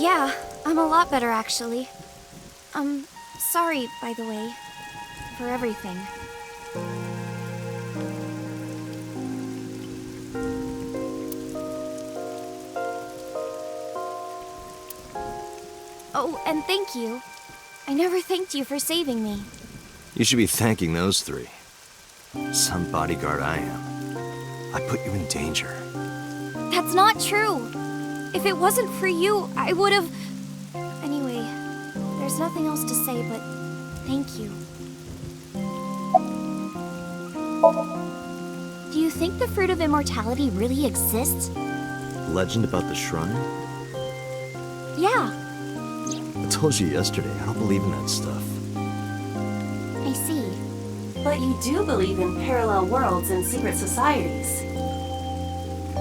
Yeah, I'm a lot better actually. Sorry, by the way, for everything. Oh, and thank you. I never thanked you for saving me. You should be thanking those three. Some bodyguard I am. I put you in danger. That's not true. If it wasn't for you, I would've... Anyway, there's nothing else to say but thank you. Do you think the Fruit of Immortality really exists? Legend about the shrine? Yeah. I told you yesterday, I don't believe in that stuff. I see. But you do believe in parallel worlds and secret societies.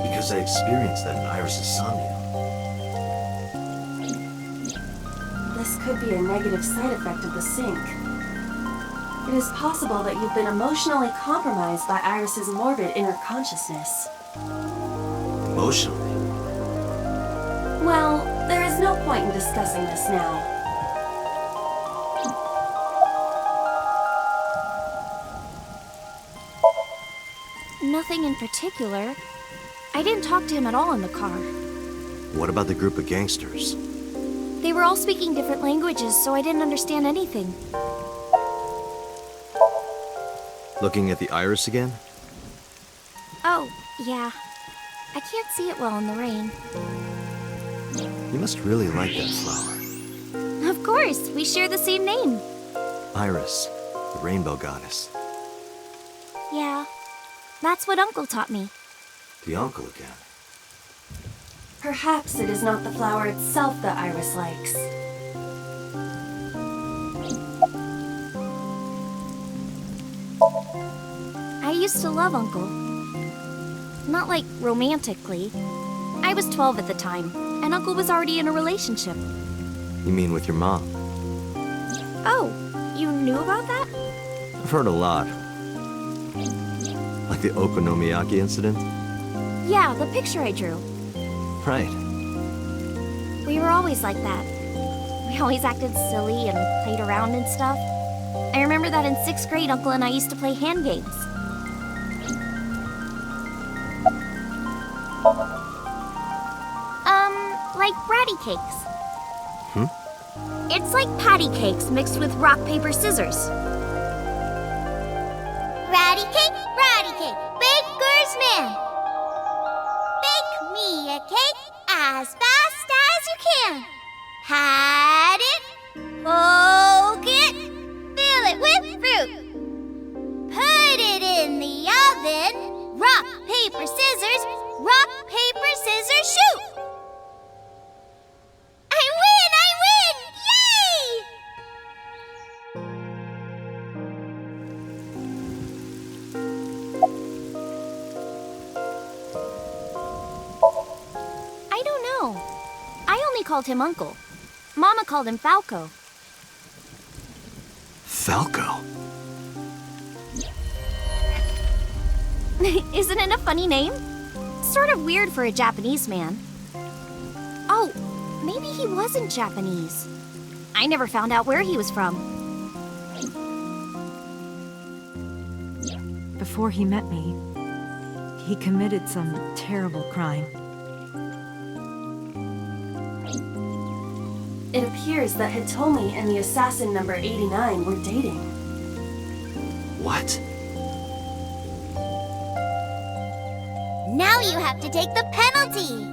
Because I experienced that in Iris' Somnium. This could be a negative side effect of the sync. It is possible that you've been emotionally compromised by Iris' morbid inner consciousness. Emotionally? Well, there is no point in discussing this now. Nothing in particular. I didn't talk to him at all in the car. What about the group of gangsters? They were all speaking different languages, so I didn't understand anything. Looking at the iris again? Oh, yeah. I can't see it well in the rain. You must really like that flower. Of course, we share the same name. Iris, the rainbow goddess. Yeah, that's what Uncle taught me. The uncle again. Perhaps it is not the flower itself that Iris likes. I used to love Uncle. Not like romantically. I was 12 at the time, and Uncle was already in a relationship. You mean with your mom? Oh, you knew about that? I've heard a lot. Like the Okonomiyaki incident? Yeah, the picture I drew. Right. We were always like that. We always acted silly and played around and stuff. I remember that in 6th grade, Uncle and I used to play hand games. Like bratty cakes. It's like patty cakes mixed with rock, paper, scissors. Ratty cake, baker's man. Bake me a cake as fast as you can. Hide it, poke it, fill it with fruit. Put it in the oven. Rock, paper, scissors, shoot. I win! I don't know. I only called him Uncle. Mama called him Falco. Falco? Isn't it a funny name? Sort of weird for a Japanese man. Oh, maybe he wasn't Japanese. I never found out where he was from. Before he met me, he committed some terrible crime. It appears that Hitomi and the assassin number 89 were dating. What? Now you have to take the penalty.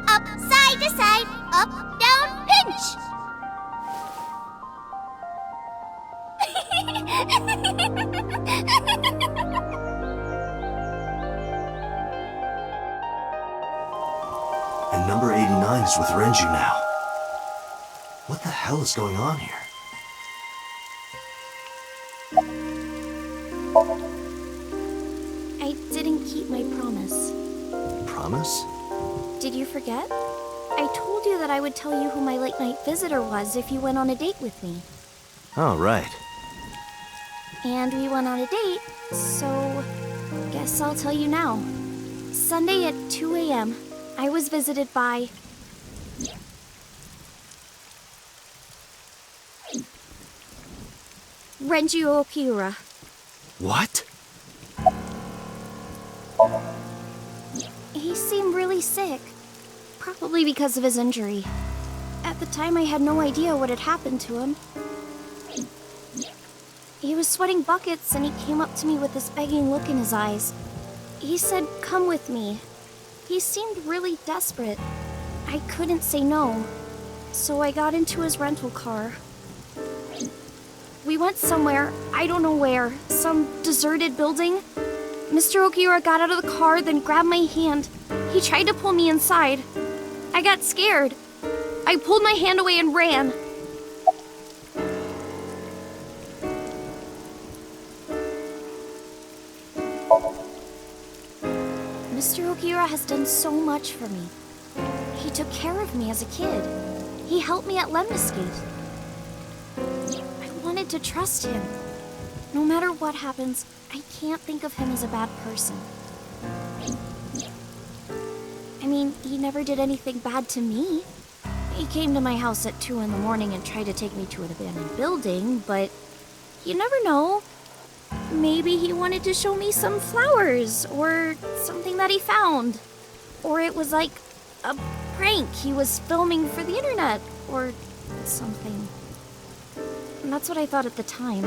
Up, side to side, up, down, pinch. And number 89 is with Renju now. What the hell is going on here? I didn't keep my promise. Promise? Did you forget? I told you that I would tell you who my late-night visitor was if you went on a date with me. Oh, right. And we went on a date, so guess I'll tell you now. Sunday at 2 a.m. I was visited by... Renju Okiura. What? He seemed really sick. Probably because of his injury. At the time, I had no idea what had happened to him. He was sweating buckets and he came up to me with this begging look in his eyes. He said, "Come with me." He seemed really desperate. I couldn't say no, so I got into his rental car. We went somewhere, I don't know where, some deserted building. Mr. Okiura got out of the car, then grabbed my hand. He tried to pull me inside. I got scared. I pulled my hand away and ran. Mr. Okiura has done so much for me. He took care of me as a kid. He helped me at Lemniscate. I wanted to trust him. No matter what happens, I can't think of him as a bad person. I mean, he never did anything bad to me. He came to my house at 2 in the morning and tried to take me to an abandoned building, but you never know. Maybe he wanted to show me some flowers, or something that he found. Or it was like a prank he was filming for the internet, or something. And that's what I thought at the time.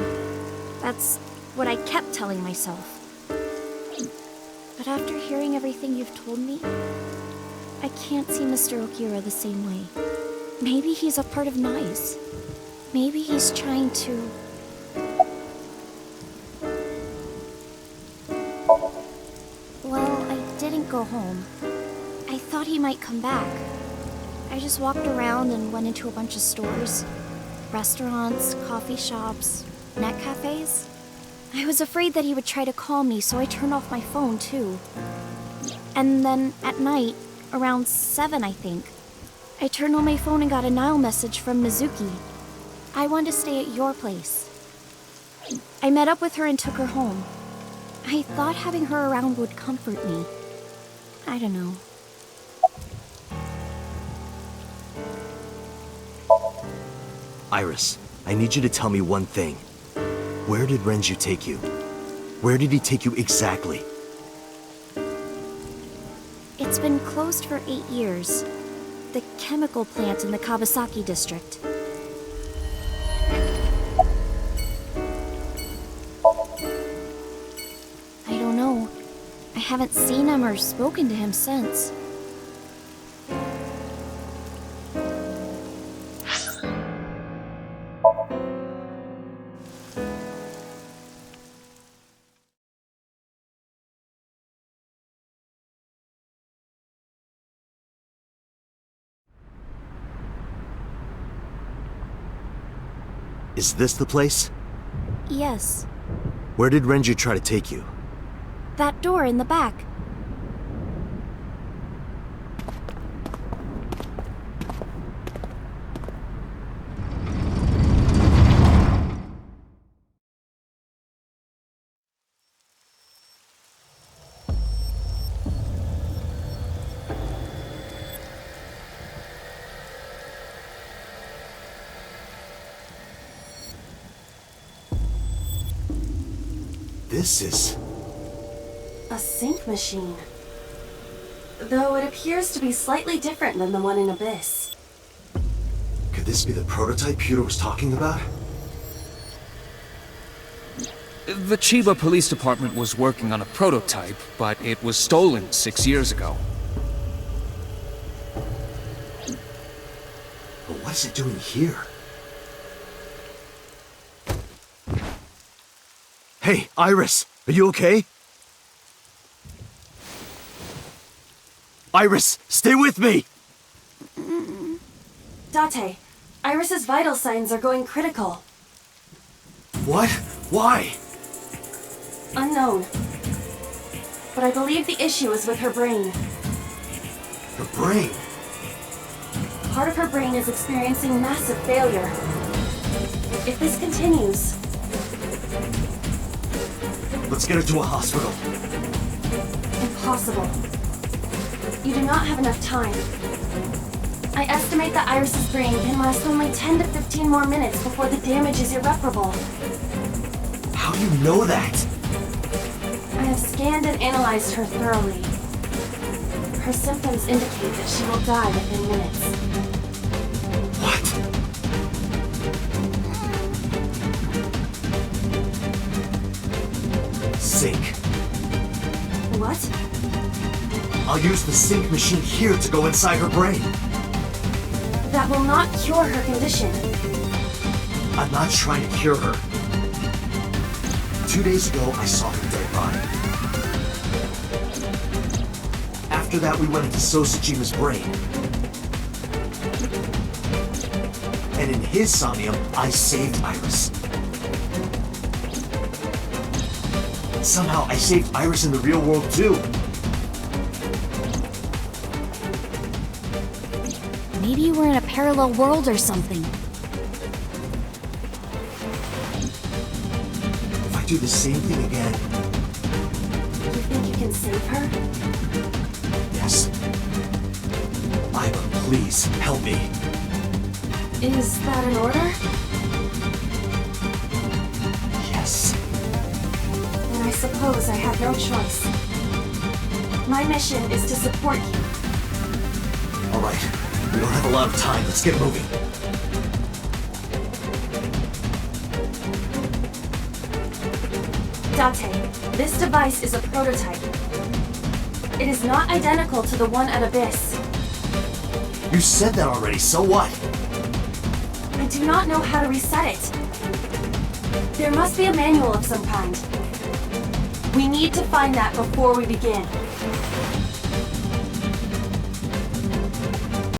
That's what I kept telling myself. But after hearing everything you've told me, I can't see Mr. Okiura the same way. Maybe he's a part of Nice. Maybe he's trying to... Well, I didn't go home. I thought he might come back. I just walked around and went into a bunch of stores. Restaurants, coffee shops, net cafes. I was afraid that he would try to call me, so I turned off my phone, too. And then, at night, around 7, I think, I turned on my phone and got a Nile message from Mizuki. I wanted to stay at your place. I met up with her and took her home. I thought having her around would comfort me. I don't know. Iris, I need you to tell me one thing. Where did Renju take you? Where did he take you exactly? It's been closed for 8 years. The chemical plant in the Kawasaki district. I don't know. I haven't seen him or spoken to him since. Is this the place? Yes. Where did Renju try to take you? That door in the back. This is... A sync machine. Though it appears to be slightly different than the one in Abyss. Could this be the prototype Peter was talking about? The Chiba Police Department was working on a prototype, but it was stolen 6 years ago. But what is it doing here? Hey, Iris! Are you okay? Iris, stay with me! Date, Iris's vital signs are going critical. What? Why? Unknown. But I believe the issue is with her brain. Her brain? Part of her brain is experiencing massive failure. If this continues... Let's get her to a hospital. Impossible. You do not have enough time. I estimate that Iris's brain can last only 10 to 15 more minutes before the damage is irreparable. How do you know that? I have scanned and analyzed her thoroughly. Her symptoms indicate that she will die within minutes. What? Sync. What? I'll use the sync machine here to go inside her brain. That will not cure her condition. I'm not trying to cure her. 2 days ago, I saw her dead body. After that, we went into Sosajima's brain. And in his Somnium, I saved Iris. Somehow, I saved Iris in the real world, too. Maybe you were in a parallel world or something. If I do the same thing again, You think you can save her? yes. Iva, please, help me. Is that an order? Yes. Then I suppose I have no choice. My mission is to support you. All right. We don't have a lot of time. Let's get moving. Date, this device is a prototype. It is not identical to the one at Abyss. You said that already, so what? I do not know how to reset it. There must be a manual of some kind. We need to find that before we begin.